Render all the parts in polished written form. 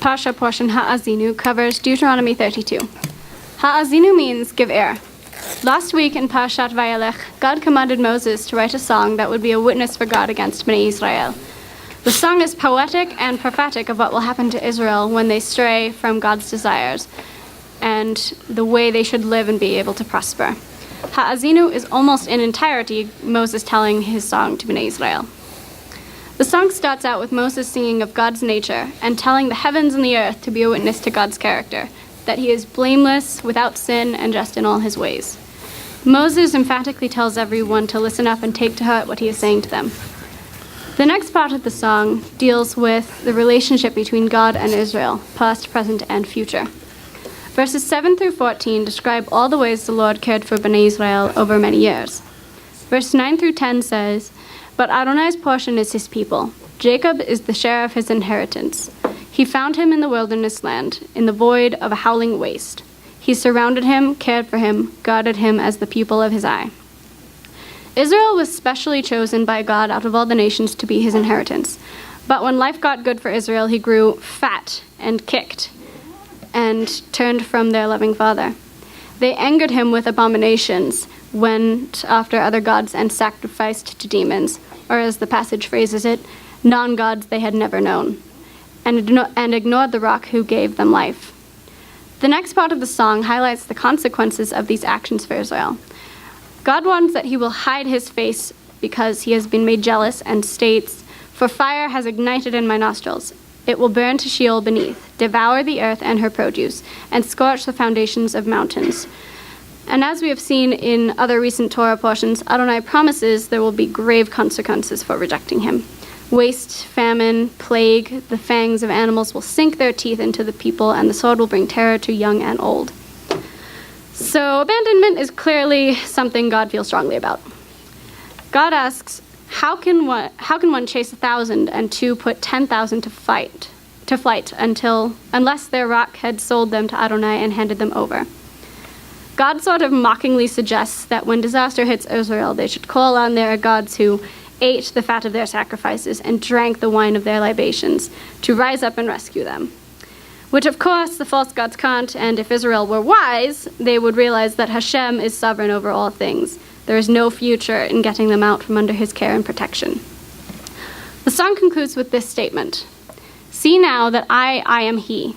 Parsha portion Ha'azinu covers Deuteronomy 32. Ha'azinu means give ear. Last week in Parshat Vayelech, God commanded Moses to write a song that would be a witness for God against Bnei Israel. The song is poetic and prophetic of what will happen to Israel when they stray from God's desires and the way they should live and be able to prosper. Ha'azinu is almost in entirety Moses telling his song to Bnei Israel. The song starts out with Moses singing of God's nature and telling the heavens and the earth to be a witness to God's character, that he is blameless, without sin, and just in all his ways. Moses emphatically tells everyone to listen up and take to heart what he is saying to them. The next part of the song deals with the relationship between God and Israel, past, present, and future. Verses 7 through 14 describe all the ways the Lord cared for Bnei Israel over many years. Verse 9 through 10 says, "But Adonai's portion is his people. Jacob is the share of his inheritance. He found him in the wilderness land, in the void of a howling waste. He surrounded him, cared for him, guarded him as the pupil of his eye." Israel was specially chosen by God out of all the nations to be his inheritance. But when life got good for Israel, he grew fat and kicked and turned from their loving father. They angered him with abominations, went after other gods and sacrificed to demons, or as the passage phrases it, non-gods they had never known, and ignored the rock who gave them life. The next part of the song highlights the consequences of these actions for Israel. God warns that he will hide his face because he has been made jealous and states, "For fire has ignited in my nostrils. It will burn to Sheol beneath, devour the earth and her produce, and scorch the foundations of mountains." And as we have seen in other recent Torah portions, Adonai promises there will be grave consequences for rejecting him. Waste, famine, plague, the fangs of animals will sink their teeth into the people, and the sword will bring terror to young and old. So abandonment is clearly something God feels strongly about. God asks, How can one chase 1,000 and two put 10,000 to flight unless their rock had sold them to Adonai and handed them over? God sort of mockingly suggests that when disaster hits Israel, they should call on their gods who ate the fat of their sacrifices and drank the wine of their libations to rise up and rescue them. Which, of course, the false gods can't, and if Israel were wise, they would realize that Hashem is sovereign over all things. There is no future in getting them out from under his care and protection. The song concludes with this statement: "See now that I am he.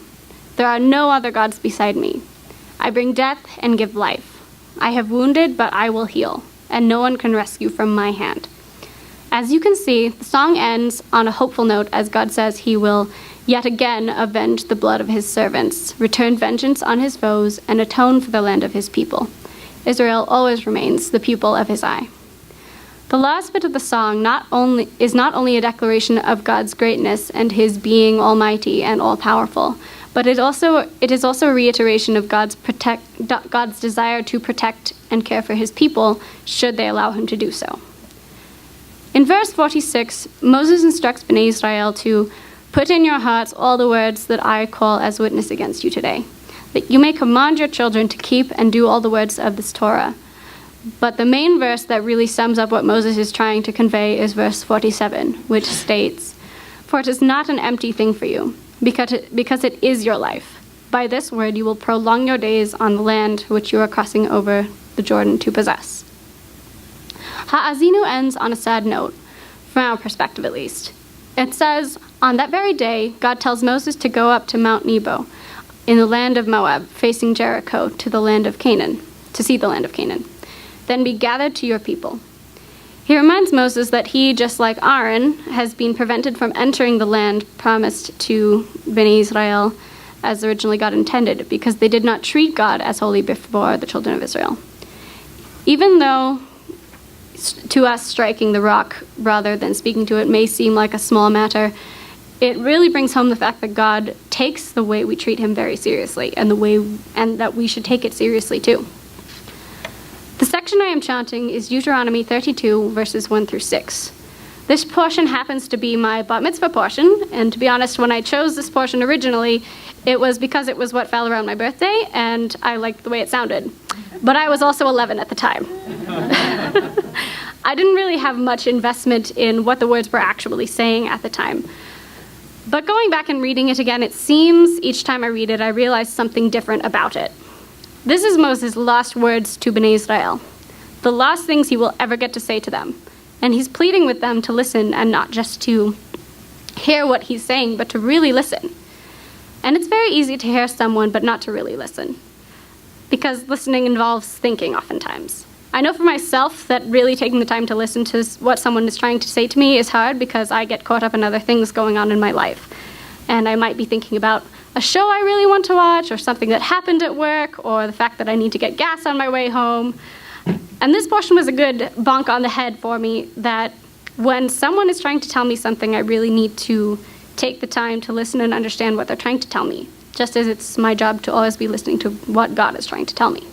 There are no other gods beside me. I bring death and give life. I have wounded, but I will heal, and no one can rescue from my hand." As you can see, the song ends on a hopeful note as God says he will yet again avenge the blood of his servants, return vengeance on his foes, and atone for the land of his people. Israel always remains the pupil of his eye. The last bit of the song is not only a declaration of God's greatness and his being almighty and all-powerful, but it is also a reiteration of God's desire to protect and care for his people should they allow him to do so. In verse 46, Moses instructs Bnei Israel to put in your hearts all the words that I call as witness against you today, that you may command your children to keep and do all the words of this Torah. But the main verse that really sums up what Moses is trying to convey is verse 47, which states, "For it is not an empty thing for you, because it is your life. By this word you will prolong your days on the land which you are crossing over the Jordan to possess." Ha'azinu ends on a sad note, from our perspective at least. It says, "On that very day, God tells Moses to go up to Mount Nebo, in the land of Moab, facing Jericho, to the land of Canaan, to see the land of Canaan. Then be gathered to your people." He reminds Moses that he, just like Aaron, has been prevented from entering the land promised to Bnei Israel as originally God intended, because they did not treat God as holy before the children of Israel. Even though to us striking the rock rather than speaking to it may seem like a small matter, it really brings home the fact that God takes the way we treat him very seriously, and that we should take it seriously too. The section I am chanting is Deuteronomy 32, verses 1 through 6. This portion happens to be my bat mitzvah portion, and to be honest, when I chose this portion originally, it was because it was what fell around my birthday, and I liked the way it sounded. But I was also 11 at the time. I didn't really have much investment in what the words were actually saying at the time. But going back and reading it again, it seems each time I read it, I realize something different about it. This is Moses' last words to Bnei Israel, the last things he will ever get to say to them. And he's pleading with them to listen and not just to hear what he's saying, but to really listen. And it's very easy to hear someone, but not to really listen, because listening involves thinking oftentimes. I know for myself that really taking the time to listen to what someone is trying to say to me is hard because I get caught up in other things going on in my life. And I might be thinking about a show I really want to watch, or something that happened at work, or the fact that I need to get gas on my way home. And this portion was a good bonk on the head for me, that when someone is trying to tell me something, I really need to take the time to listen and understand what they're trying to tell me, just as it's my job to always be listening to what God is trying to tell me.